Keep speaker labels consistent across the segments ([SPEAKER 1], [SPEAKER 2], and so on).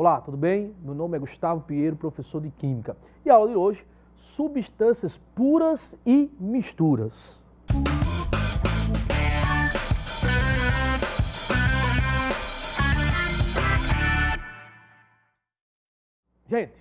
[SPEAKER 1] Olá, tudo bem? Meu nome é Gustavo Pinheiro, professor de Química. E a aula de hoje, substâncias puras e misturas. Gente,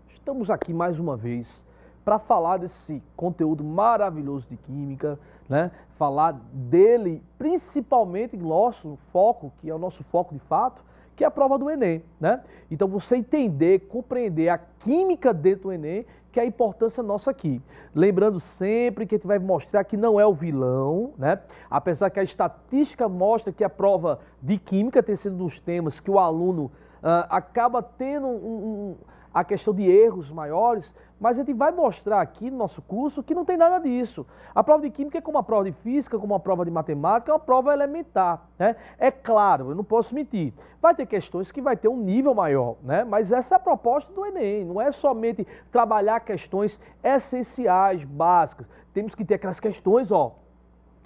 [SPEAKER 1] estamos aqui mais uma vez para falar desse conteúdo maravilhoso de Química, né? Falar dele principalmente em nosso foco, que é o nosso foco de fato, que é a prova do Enem, né? Então você entender, compreender a química dentro do Enem, que é a importância nossa aqui. Lembrando sempre que a gente vai mostrar que não é o vilão, né? Apesar que a estatística mostra que a prova de Química tem sido um dos temas que o aluno acaba tendo a questão de erros maiores, mas a gente vai mostrar aqui no nosso curso que não tem nada disso. A prova de Química é como a prova de Física, como a prova de Matemática, é uma prova elementar, né? É claro, eu não posso mentir, vai ter questões que vai ter um nível maior, né? Mas essa é a proposta do Enem, não é somente trabalhar questões essenciais, básicas. Temos que ter aquelas questões,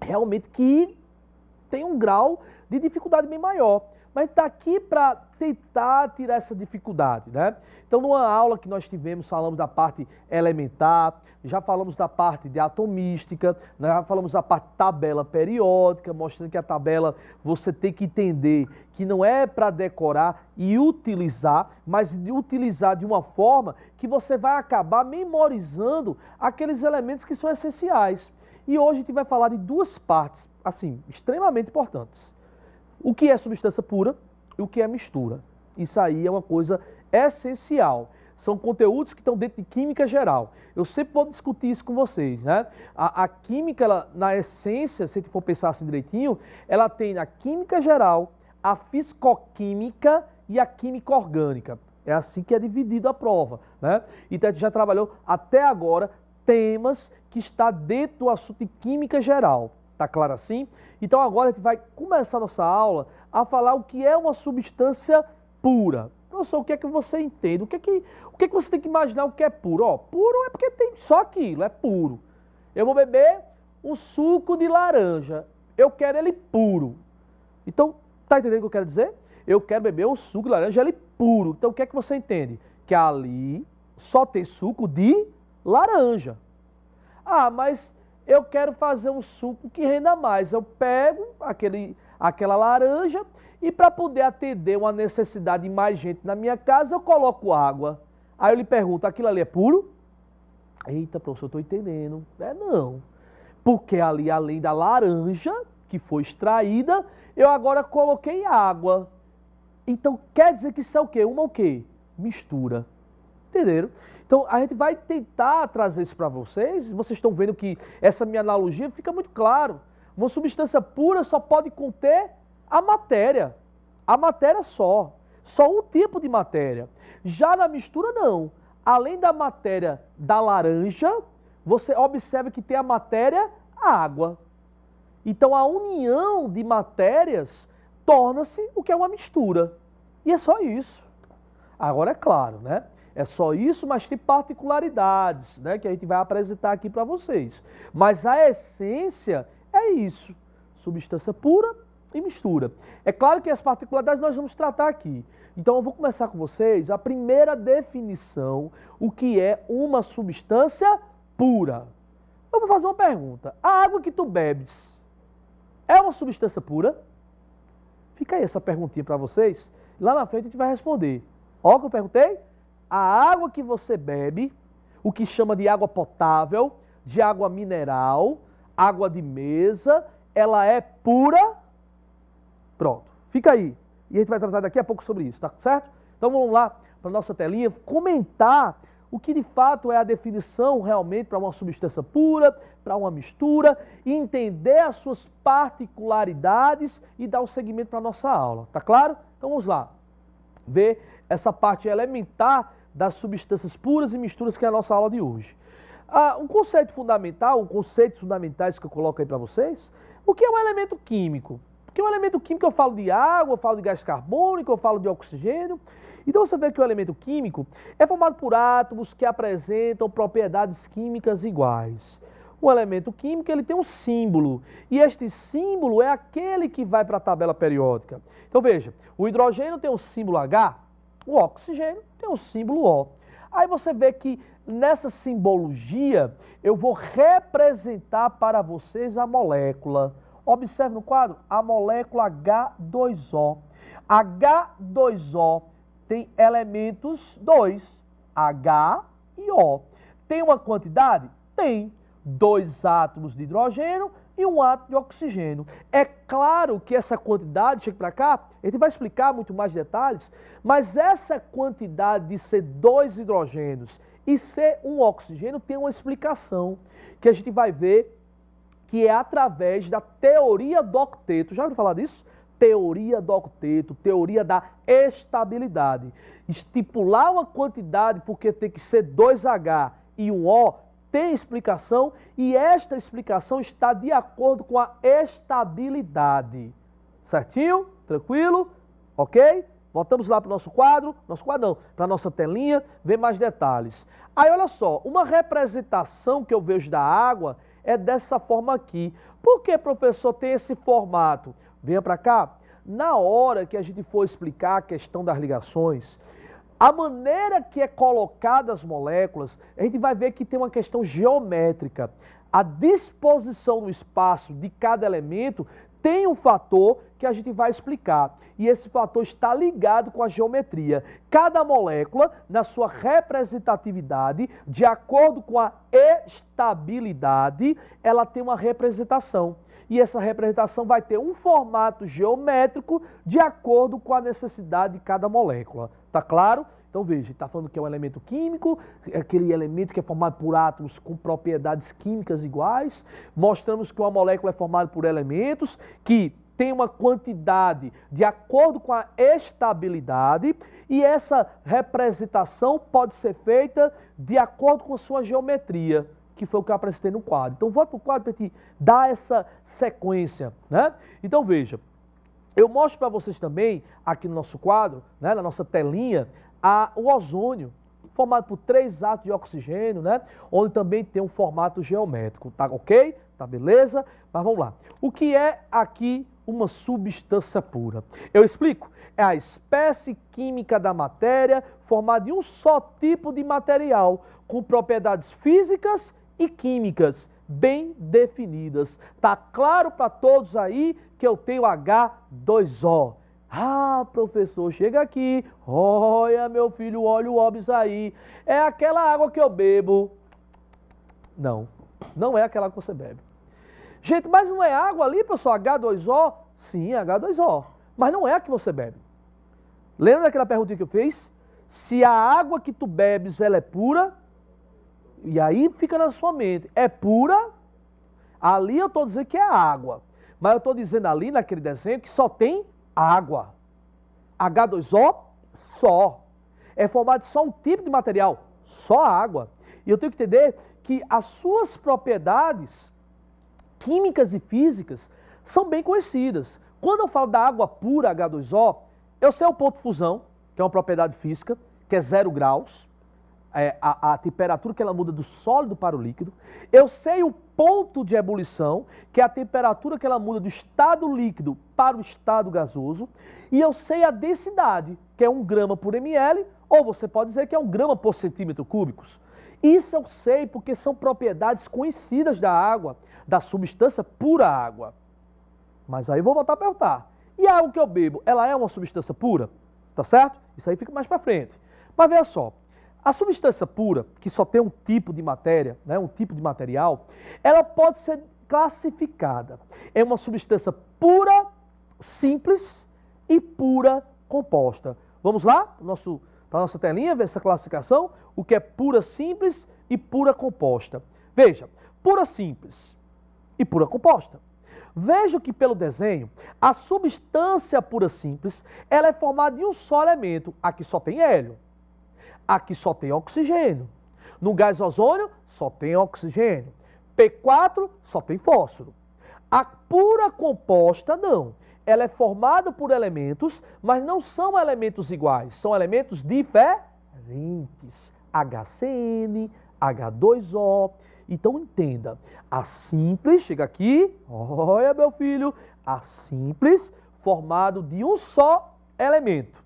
[SPEAKER 1] realmente que tem um grau de dificuldade bem maior. Mas está aqui para tentar tirar essa dificuldade, né? Então, numa aula que nós tivemos, falamos da parte elementar, já falamos da parte de atomística, já falamos da parte tabela periódica, mostrando que a tabela você tem que entender que não é para decorar e utilizar, mas de utilizar de uma forma que você vai acabar memorizando aqueles elementos que são essenciais. E hoje a gente vai falar de duas partes, assim, extremamente importantes. O que é substância pura e o que é mistura. Isso aí é uma coisa essencial. São conteúdos que estão dentro de química geral. Eu sempre vou discutir isso com vocês, né? A química, ela, na essência, se a gente for pensar assim direitinho, ela tem a química geral, a fisicoquímica e a química orgânica. É assim que é dividida a prova, né? Então a gente já trabalhou até agora temas que está dentro do assunto de química geral. Tá claro assim? Então agora a gente vai começar a nossa aula a falar o que é uma substância pura. Professor, o que é que você entende? O que é que você tem que imaginar o que é puro? Puro é porque tem só aquilo, é puro. Eu vou beber um suco de laranja. Eu quero ele puro. Então, tá entendendo o que eu quero dizer? Eu quero beber um suco de laranja, ele puro. Então o que é que você entende? Que ali só tem suco de laranja. Ah, mas eu quero fazer um suco que renda mais. Eu pego aquela laranja e para poder atender uma necessidade de mais gente na minha casa, eu coloco água. Aí eu lhe pergunto, aquilo ali é puro? Eita, professor, eu estou entendendo. Não. Porque ali, além da laranja que foi extraída, eu agora coloquei água. Então, quer dizer que isso é o quê? Uma o quê? Mistura. Entenderam? Então, a gente vai tentar trazer isso para vocês. Vocês estão vendo que essa minha analogia fica muito claro. Uma substância pura só pode conter a matéria. A matéria só. Só um tipo de matéria. Já na mistura, não. Além da matéria da laranja, você observa que tem a matéria água. Então, a união de matérias torna-se o que é uma mistura. E é só isso. Agora, é claro, né? É só isso, mas tem particularidades, né, que a gente vai apresentar aqui para vocês. Mas a essência é isso, substância pura e mistura. É claro que as particularidades nós vamos tratar aqui. Então eu vou começar com vocês a primeira definição, o que é uma substância pura. Eu vou fazer uma pergunta. A água que tu bebes é uma substância pura? Fica aí essa perguntinha para vocês. Lá na frente a gente vai responder. Ó, que eu perguntei. A água que você bebe, o que chama de água potável, de água mineral, água de mesa, ela é pura? Pronto, fica aí. E a gente vai tratar daqui a pouco sobre isso, tá certo? Então vamos lá para a nossa telinha, comentar o que de fato é a definição realmente para uma substância pura, para uma mistura, e entender as suas particularidades e dar o seguimento para a nossa aula, tá claro? Então vamos lá, ver essa parte elementar das substâncias puras e misturas que é a nossa aula de hoje. Um conceito fundamental, conceitos fundamentais que eu coloco aí para vocês, o que é um elemento químico? Porque um elemento químico eu falo de água, eu falo de gás carbônico, eu falo de oxigênio. Então você vê que o elemento químico é formado por átomos que apresentam propriedades químicas iguais. O elemento químico ele tem um símbolo, e este símbolo é aquele que vai para a tabela periódica. Então veja, o hidrogênio tem o símbolo H, O oxigênio tem o símbolo O. Aí você vê que nessa simbologia eu vou representar para vocês a molécula. Observe no quadro a molécula H2O. H2O tem elementos 2, H e O. Tem uma quantidade? Tem. 2 átomos de hidrogênio e 1 átomo de oxigênio. É claro que essa quantidade, chega para cá, a gente vai explicar muito mais detalhes, mas essa quantidade de ser 2 hidrogênios e ser 1 oxigênio tem uma explicação que a gente vai ver que é através da teoria do octeto. Já ouviu falar disso? Teoria do octeto, teoria da estabilidade. Estipular uma quantidade porque tem que ser 2H e 1 O tem explicação e esta explicação está de acordo com a estabilidade. Certinho? Tranquilo? Ok? Voltamos lá para o nosso quadro não, para a nossa telinha, ver mais detalhes. Aí olha só, uma representação que eu vejo da água é dessa forma aqui. Por que, professor, tem esse formato? Venha para cá. Na hora que a gente for explicar a questão das ligações, a maneira que é colocada as moléculas, a gente vai ver que tem uma questão geométrica. A disposição no espaço de cada elemento tem um fator que a gente vai explicar. E esse fator está ligado com a geometria. Cada molécula, na sua representatividade, de acordo com a estabilidade, ela tem uma representação. E essa representação vai ter um formato geométrico de acordo com a necessidade de cada molécula. Tá claro? Então veja, está falando que é um elemento químico, é aquele elemento que é formado por átomos com propriedades químicas iguais. Mostramos que uma molécula é formada por elementos que tem uma quantidade de acordo com a estabilidade e essa representação pode ser feita de acordo com a sua geometria, que foi o que eu apresentei no quadro. Então volta para o quadro para te dar essa sequência, né? Então veja, eu mostro para vocês também, aqui no nosso quadro, né, na nossa telinha, o ozônio, formado por 3 átomos de oxigênio, né, onde também tem um formato geométrico, tá ok? Tá beleza? Mas vamos lá. O que é aqui uma substância pura? Eu explico. É a espécie química da matéria formada de um só tipo de material, com propriedades físicas e químicas bem definidas. Tá claro para todos aí que eu tenho H2O. Ah, professor, chega aqui. Olha, meu filho, olha o óbvio aí. É aquela água que eu bebo. Não, não é aquela que você bebe. Gente, mas não é água ali, professor, H2O? Sim, H2O. Mas não é a que você bebe. Lembra daquela pergunta que eu fiz? Se a água que tu bebes, ela é pura, e aí fica na sua mente, é pura, ali eu estou dizendo que é água. Mas eu estou dizendo ali, naquele desenho, que só tem água. H2O, só. É formado de só um tipo de material, só água. E eu tenho que entender que as suas propriedades químicas e físicas são bem conhecidas. Quando eu falo da água pura, H2O, eu sei o ponto de fusão, que é uma propriedade física, que é 0 graus. A temperatura que ela muda do sólido para o líquido. Eu sei o ponto de ebulição, que é a temperatura que ela muda do estado líquido para o estado gasoso. E eu sei a densidade, que é 1 grama por ml, ou você pode dizer que é 1 grama por centímetro cúbico. Isso eu sei porque são propriedades conhecidas da água, da substância pura água. Mas aí eu vou voltar a perguntar. E a água que eu bebo, ela é uma substância pura? Tá certo? Isso aí fica mais para frente. Mas veja só. A substância pura, que só tem um tipo de matéria, né, um tipo de material, ela pode ser classificada em uma substância pura, simples e pura composta. Vamos lá para a nossa telinha ver essa classificação, o que é pura simples e pura composta. Veja, pura simples e pura composta. Veja que pelo desenho, a substância pura simples, ela é formada de um só elemento, aqui só tem hélio. Aqui só tem oxigênio. No gás ozônio, só tem oxigênio. P4, só tem fósforo. A pura composta, não. Ela é formada por elementos, mas não são elementos iguais. São elementos diferentes. HCN, H2O. Então, entenda. A simples, chega aqui. Olha, meu filho. A simples, formado de um só elemento.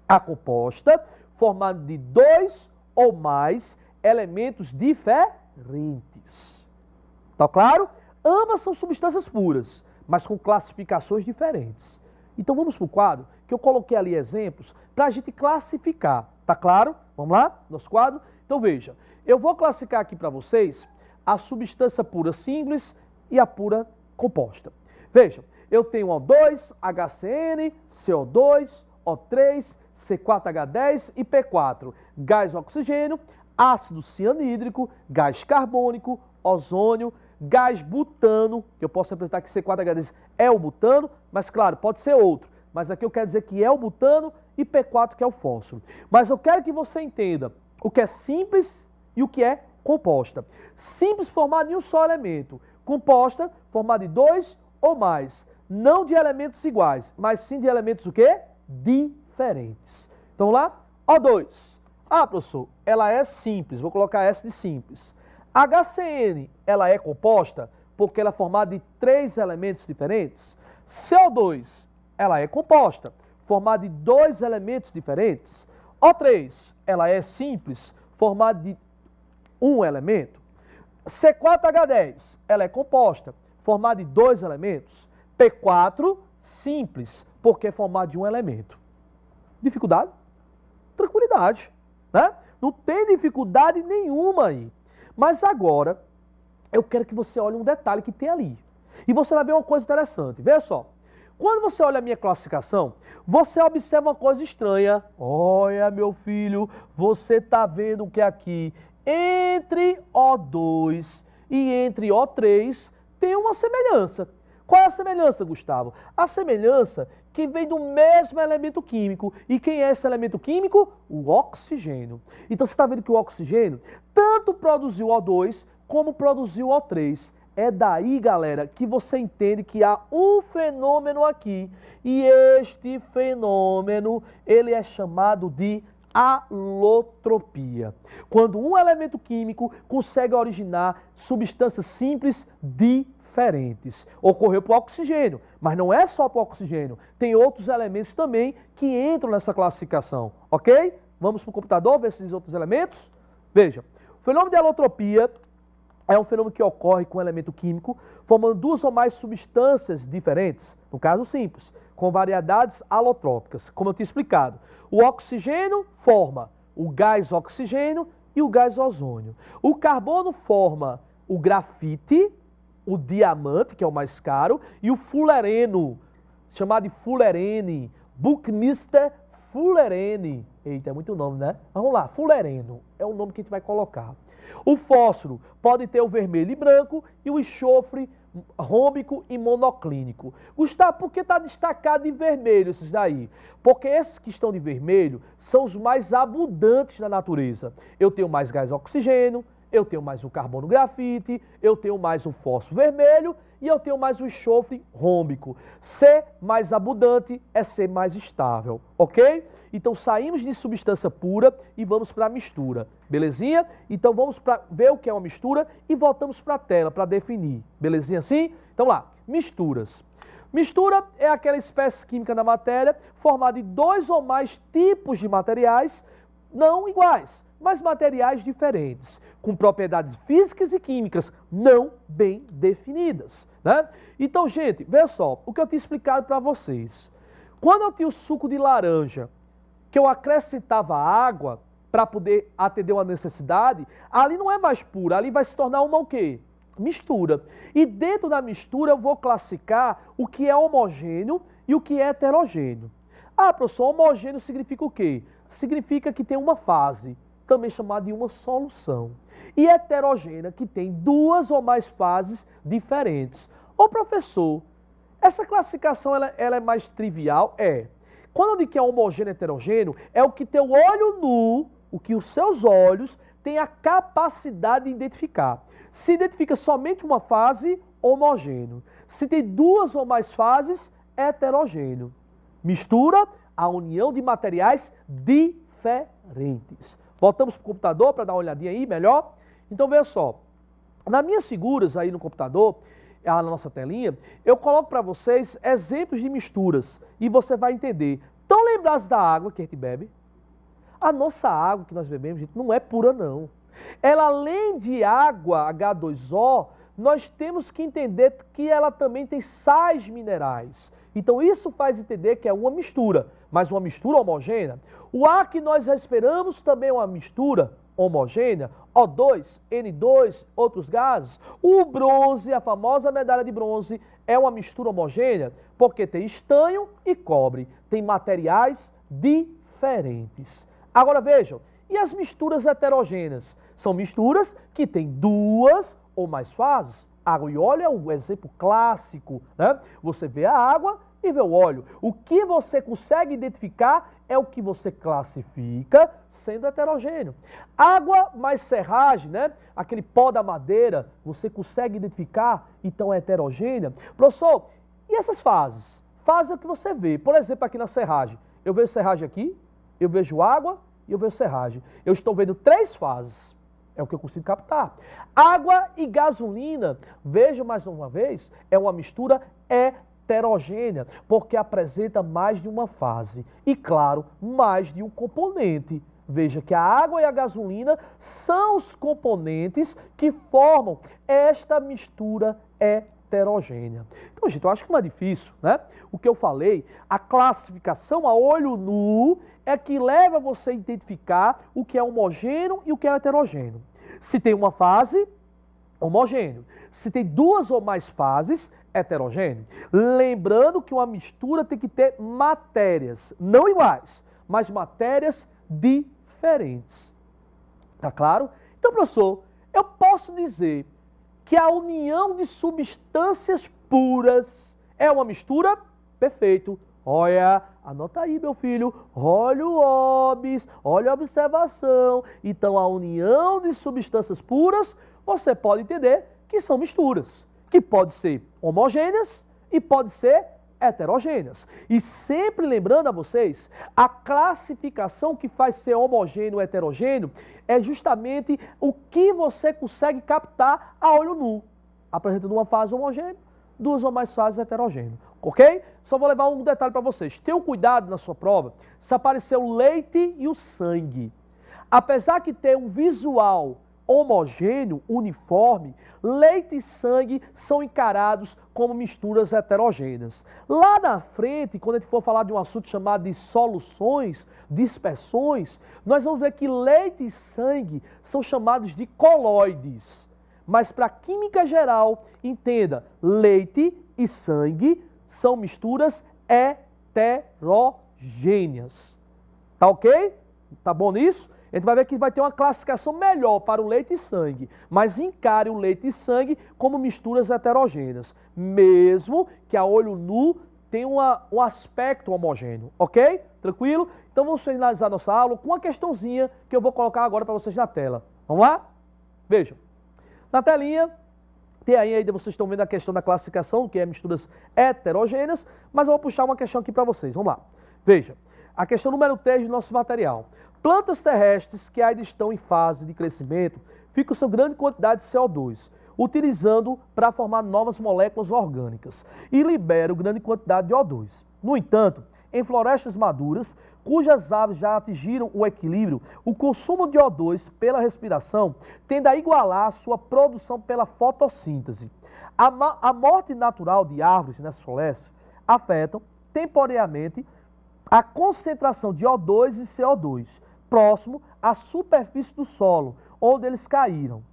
[SPEAKER 1] A composta, formada de dois ou mais elementos diferentes. Tá claro? Ambas são substâncias puras, mas com classificações diferentes. Então vamos para o quadro, que eu coloquei ali exemplos para a gente classificar. Tá claro? Vamos lá? Nosso quadro? Então veja, eu vou classificar aqui para vocês a substância pura simples e a pura composta. Veja, eu tenho O2, HCN, CO2, O3, C4H10 e P4, gás oxigênio, ácido cianídrico, gás carbônico, ozônio, gás butano, que eu posso representar que C4H10 é o butano, mas claro, pode ser outro. Mas aqui eu quero dizer que é o butano e P4 que é o fósforo. Mas eu quero que você entenda o que é simples e o que é composta. Simples formado de um só elemento, composta formada de dois ou mais, não de elementos iguais, mas sim de elementos o quê? Diferentes. Então lá, O2. Ah, professor, ela é simples, vou colocar S de simples. HCN, ela é composta porque ela é formada de três elementos diferentes. CO2, ela é composta, formada de dois elementos diferentes. O3, ela é simples, formada de um elemento. C4H10, ela é composta, formada de dois elementos. P4, simples, porque é formada de um elemento. Dificuldade? Tranquilidade, né? Não tem dificuldade nenhuma aí. Mas agora, eu quero que você olhe um detalhe que tem ali. E você vai ver uma coisa interessante. Veja só. Quando você olha a minha classificação, você observa uma coisa estranha. Olha, meu filho, você está vendo que aqui, entre O2 e entre O3, tem uma semelhança. Qual é a semelhança, Gustavo? A semelhança que vem do mesmo elemento químico. E quem é esse elemento químico? O oxigênio. Então você está vendo que o oxigênio tanto produziu O2 como produziu O3. É daí, galera, que você entende que há um fenômeno aqui. E este fenômeno, ele é chamado de alotropia. Quando um elemento químico consegue originar substâncias simples diferentes. Ocorreu para o oxigênio, mas não é só para o oxigênio. Tem outros elementos também que entram nessa classificação, ok? Vamos para o computador ver esses outros elementos? Veja, o fenômeno de alotropia é um fenômeno que ocorre com um elemento químico, formando duas ou mais substâncias diferentes, no caso simples, com variedades alotrópicas, como eu tinha explicado. O oxigênio forma o gás oxigênio e o gás ozônio. O carbono forma o grafite, o diamante, que é o mais caro, e o fulereno, chamado de fulerene, Buckminster fulerene. Eita, é muito nome, né? Vamos lá, fulereno é o nome que a gente vai colocar. O fósforo pode ter o vermelho e branco e o enxofre rômbico e monoclínico. Gustavo, por que está destacado em vermelho esses daí? Porque esses que estão de vermelho são os mais abundantes na natureza. Eu tenho mais gás oxigênio, eu tenho mais o carbono grafite, eu tenho mais o fósforo vermelho e eu tenho mais o enxofre rômbico. C mais abundante é C mais estável, ok? Então saímos de substância pura e vamos para a mistura, belezinha? Então vamos para ver o que é uma mistura e voltamos para a tela para definir, belezinha assim? Então lá, misturas. Mistura é aquela espécie química da matéria formada de dois ou mais tipos de materiais não iguais, mas materiais diferentes, com propriedades físicas e químicas não bem definidas, né? Então, gente, veja só, o que eu tinha explicado para vocês. Quando eu tinha o suco de laranja, que eu acrescentava água para poder atender uma necessidade, ali não é mais pura, ali vai se tornar uma o quê? Mistura. E dentro da mistura eu vou classificar o que é homogêneo e o que é heterogêneo. Ah, professor, homogêneo significa o quê? Significa que tem uma fase, também chamada de uma solução. E heterogênea, que tem duas ou mais fases diferentes. Ô professor, essa classificação ela é mais trivial? É. Quando eu digo que é homogêneo e heterogêneo, é o que teu olho nu, o que os seus olhos têm a capacidade de identificar. Se identifica somente uma fase, homogêneo. Se tem duas ou mais fases, heterogêneo. Mistura, a união de materiais diferentes. Voltamos para o computador para dar uma olhadinha aí, melhor? Então, veja só. Nas minhas figuras aí no computador, na nossa telinha, eu coloco para vocês exemplos de misturas e você vai entender. Estão lembrasse da água que a gente bebe, a nossa água que nós bebemos, gente, não é pura não. Ela, além de água H2O, nós temos que entender que ela também tem sais minerais. Então isso faz entender que é uma mistura, mas uma mistura homogênea. O ar que nós respiramos também é uma mistura homogênea, O2, N2, outros gases. O bronze, a famosa medalha de bronze, é uma mistura homogênea porque tem estanho e cobre, tem materiais diferentes. Agora vejam, e as misturas heterogêneas? São misturas que têm duas ou mais fases. Água e óleo é um exemplo clássico, né? Você vê a água e vê o óleo. O que você consegue identificar é o que você classifica sendo heterogêneo. Água mais serragem, né? Aquele pó da madeira, você consegue identificar, então é heterogênea. Professor, e essas fases? Fase é o que você vê. Por exemplo, aqui na serragem. Eu vejo serragem aqui, eu vejo água e eu vejo serragem. Eu estou vendo 3 fases. É o que eu consigo captar. Água e gasolina, veja mais uma vez, é uma mistura heterogênea, porque apresenta mais de uma fase e, claro, mais de um componente. Veja que a água e a gasolina são os componentes que formam esta mistura heterogênea. Então, gente, eu acho que não é difícil, né? O que eu falei, a classificação a olho nu é que leva você a identificar o que é homogêneo e o que é heterogêneo. Se tem uma fase, homogêneo. Se tem 2 ou mais fases, heterogêneo. Lembrando que uma mistura tem que ter matérias, não iguais, mas matérias diferentes. Tá claro? Então, professor, eu posso dizer que a união de substâncias puras é uma mistura? Perfeito. Olha, anota aí, meu filho, olha o OBS, olha a observação. Então, a união de substâncias puras, você pode entender que são misturas, que podem ser homogêneas e podem ser heterogêneas. E sempre lembrando a vocês, a classificação que faz ser homogêneo ou heterogêneo é justamente o que você consegue captar a olho nu. Apresentando uma fase homogênea, 2 ou mais fases heterogêneas. Ok? Só vou levar um detalhe para vocês. Tenham cuidado na sua prova se aparecer o leite e o sangue. Apesar que tem um visual homogêneo, uniforme, leite e sangue são encarados como misturas heterogêneas. Lá na frente, quando a gente for falar de um assunto chamado de soluções, dispersões, nós vamos ver que leite e sangue são chamados de coloides. Mas para a química geral, entenda, leite e sangue são misturas heterogêneas. Tá ok? Tá bom nisso? A gente vai ver que vai ter uma classificação melhor para o leite e sangue, mas encare o leite e sangue como misturas heterogêneas, mesmo que a olho nu tenha um aspecto homogêneo, ok? Tranquilo? Então vamos finalizar nossa aula com uma questãozinha que eu vou colocar agora para vocês na tela. Vamos lá? Vejam. Na telinha, tem aí, vocês estão vendo a questão da classificação, que é misturas heterogêneas, mas eu vou puxar uma questão aqui para vocês. Vamos lá. Veja, a questão número 3 do nosso material. Plantas terrestres que ainda estão em fase de crescimento ficam com grande quantidade de CO2, utilizando para formar novas moléculas orgânicas e liberam grande quantidade de O2. No entanto, em florestas maduras, cujas árvores já atingiram o equilíbrio, o consumo de O2 pela respiração tende a igualar a sua produção pela fotossíntese. A morte natural de árvores nessas florestas afetam temporariamente a concentração de O2 e CO2 próximo à superfície do solo, onde eles caíram.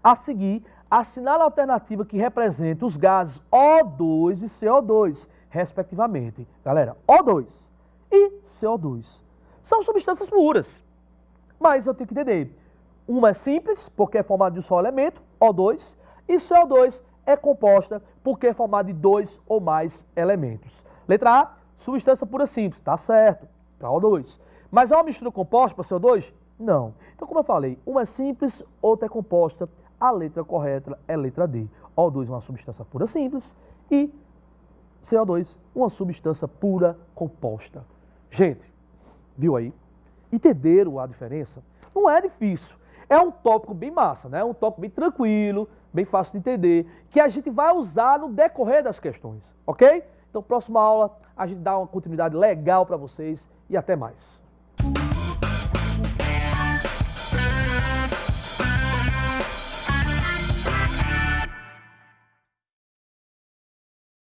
[SPEAKER 1] A seguir, assinala a alternativa que representa os gases O2 e CO2, respectivamente. Galera, O2 e CO2 são substâncias puras, mas eu tenho que entender. Uma é simples, porque é formada de um só elemento, O2, e CO2 é composta porque é formada de 2 ou mais elementos. Letra A, substância pura simples, tá certo, para O2. Mas é uma mistura composta para CO2? Não. Então, como eu falei, uma é simples, outra é composta. A letra correta é letra D. O2 é uma substância pura simples e CO2 uma substância pura composta. Gente, viu aí? Entenderam a diferença? Não é difícil. É um tópico bem massa, né? Um tópico bem tranquilo, bem fácil de entender, que a gente vai usar no decorrer das questões, ok? Então, próxima aula, a gente dá uma continuidade legal para vocês e até mais.